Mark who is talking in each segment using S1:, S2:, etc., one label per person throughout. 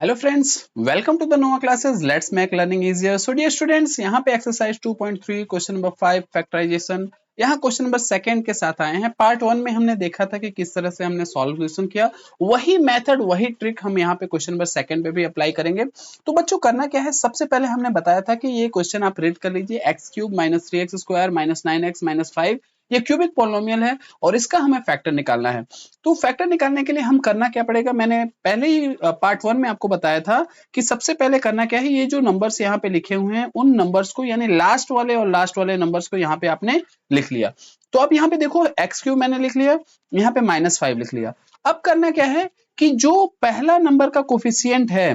S1: Hello friends, welcome to the Nova classes. Let's make learning easier. So dear students, यहाँ पे exercise 2.3 question number 5 factorization, यहाँ question number second के साथ आए हैं। पार्ट 1 में हमने देखा था कि किस तरह से हमने सॉल्यूशन किया, वही मेथड वही ट्रिक हम यहाँ पे क्वेश्चन नंबर सेकंड पे भी अप्लाई करेंगे। तो बच्चों करना क्या है, सबसे पहले हमने बताया था कि ये क्वेश्चन आप रीड कर लीजिए। X cube minus 3x square minus 9x minus 5 ये क्यूबिक पॉलिनोमियल है और इसका हमें फैक्टर निकालना है। तो फैक्टर निकालने के लिए हम करना क्या पड़ेगा, मैंने पहले ही पार्ट 1 में आपको बताया था कि सबसे पहले करना क्या है, ये जो नंबर्स यहाँ पे लिखे हुए हैं उन नंबर्स को यानी लास्ट वाले और लास्ट वाले नंबर्स को यहाँ पे आपने लिख लिया। तो अब यहाँ पे देखो एक्स क्यूब मैंने लिख लिया, यहाँ पे -5 लिख लिया। अब करना क्या है कि जो पहला नंबर का कोफिशिएंट है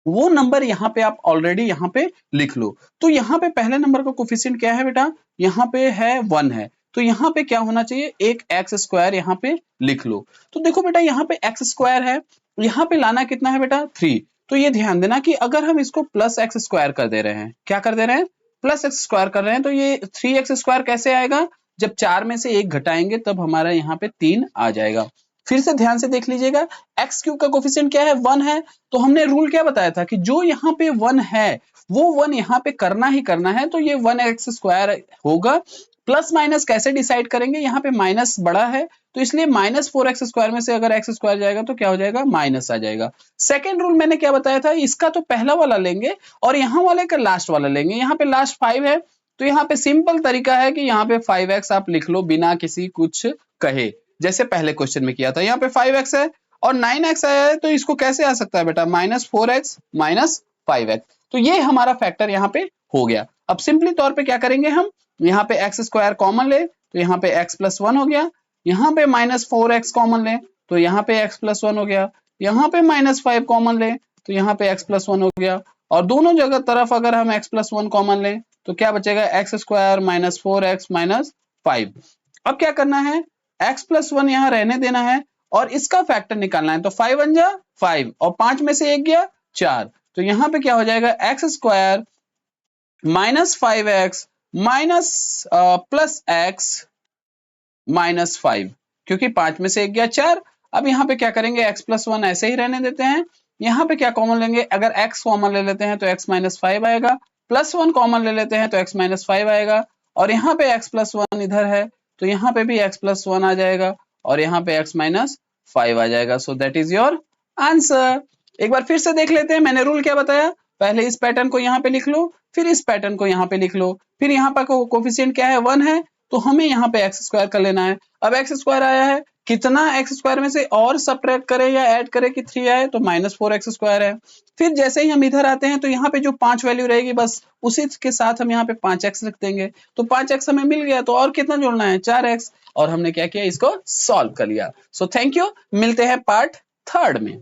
S1: वो नंबर यहाँ पे आप ऑलरेडी यहाँ पे लिख लो। तो यहाँ पे पहले नंबर का कोफिशिएंट क्या है बेटा, यहाँ पे है 1 है। तो यहाँ पे क्या होना चाहिए, एक एक्स स्क्वायर यहाँ पे लिख लो। तो देखो बेटा यहाँ पे एक्स स्क्वायर है, यहाँ पे लाना कितना है बेटा 3। तो ये ध्यान देना कि अगर हम इसको प्लस एक्स स्क्वायर कर दे रहे हैं, क्या कर दे रहे हैं, प्लस एक्स स्क्वायर कर रहे हैं, तो ये 3x स्क्वायर कैसे आएगा, जब 4 में से 1 घटाएंगे तब हमारा यहाँ पे 3 आ जाएगा। फिर से ध्यान से देख लीजिएगा, एक्स क्यूब का कोफिशिएंट क्या है, 1 है। तो हमने रूल क्या बताया था कि जो यहाँ पे 1 है वो 1 यहाँ पे करना ही करना है, तो ये 1x स्क्वायर होगा। प्लस माइनस कैसे डिसाइड करेंगे, यहाँ पे माइनस बड़ा है तो इसलिए -4x स्क्वायर में से अगर एक्स स्क्वायर जाएगा तो क्या हो जाएगा, माइनस आ जाएगा। सेकेंड रूल मैंने क्या बताया था, इसका तो पहला वाला लेंगे और यहाँ वाले का लास्ट वाला लेंगे। यहाँ पे लास्ट 5 है तो यहाँ पे सिंपल तरीका है कि यहाँ पे 5x आप लिख लो बिना किसी कुछ कहे, जैसे पहले क्वेश्चन में किया था। यहाँ पे 5x है और 9x आया है तो इसको कैसे आ सकता है बेटा, -4x माइनस 5x। तो ये हमारा फैक्टर यहाँ पे हो गया। अब सिंपली तौर पे क्या करेंगे, हम यहाँ पे एक्स स्क्वायर कॉमन ले तो यहाँ पे x प्लस 1 हो गया, यहाँ पे -4x कॉमन ले तो यहाँ पे x प्लस 1 हो गया, यहाँ पे -5 कॉमन ले तो यहाँ पे x प्लस 1 हो गया, और दोनों जगह तरफ अगर हम x प्लस 1 कॉमन ले तो क्या बचेगा, एक्स स्क्वायर -4x माइनस 5। अब क्या करना है, x प्लस 1 यहाँ रहने देना है और इसका फैक्टर निकालना है। तो 5 1 जा 5 और 5 में से 1 गया 4, तो यहाँ पे क्या हो जाएगा, x square -5x minus plus x minus 5, क्योंकि 5 में से 1 गया 4। अब यहाँ पे क्या करेंगे, x प्लस 1 ऐसे ही रहने देते हैं। यहाँ पे क्या कॉमन लेंगे, अगर x कॉमन ले लेते हैं तो x माइनस 5 आएगा, प्लस 1 कॉमन ले लेते हैं तो x माइनस 5 आएगा, और यहाँ पे x प्लस 1 इधर है तो यहाँ पे भी x प्लस 1 आ जाएगा और यहाँ पे x माइनस 5 आ जाएगा। So that is your answer. एक बार फिर से देख लेते हैं, मैंने रूल क्या बताया, पहले इस पैटर्न को यहाँ पे लिख लो, फिर इस पैटर्न को यहाँ पे लिख लो, फिर यहाँ पर कोफिशिएंट क्या है, 1 है तो हमें यहाँ पे एक्स स्क्वायर कर लेना है। अब एक्स स्क्वायर आया है, कितना एक्स स्क्वायर में से और सबट्रैक्ट करें या ऐड करें कि 3 आए, तो -4x स्क्वायर है। फिर जैसे ही हम इधर आते हैं तो यहाँ पे जो 5 वैल्यू रहेगी बस उसी के साथ हम यहाँ पे 5x लिख देंगे। तो 5x हमें मिल गया, तो और कितना जोड़ना है, 4x, और हमने क्या किया, इसको सॉल्व कर लिया। सो थैंक यू, मिलते हैं पार्ट 3 में।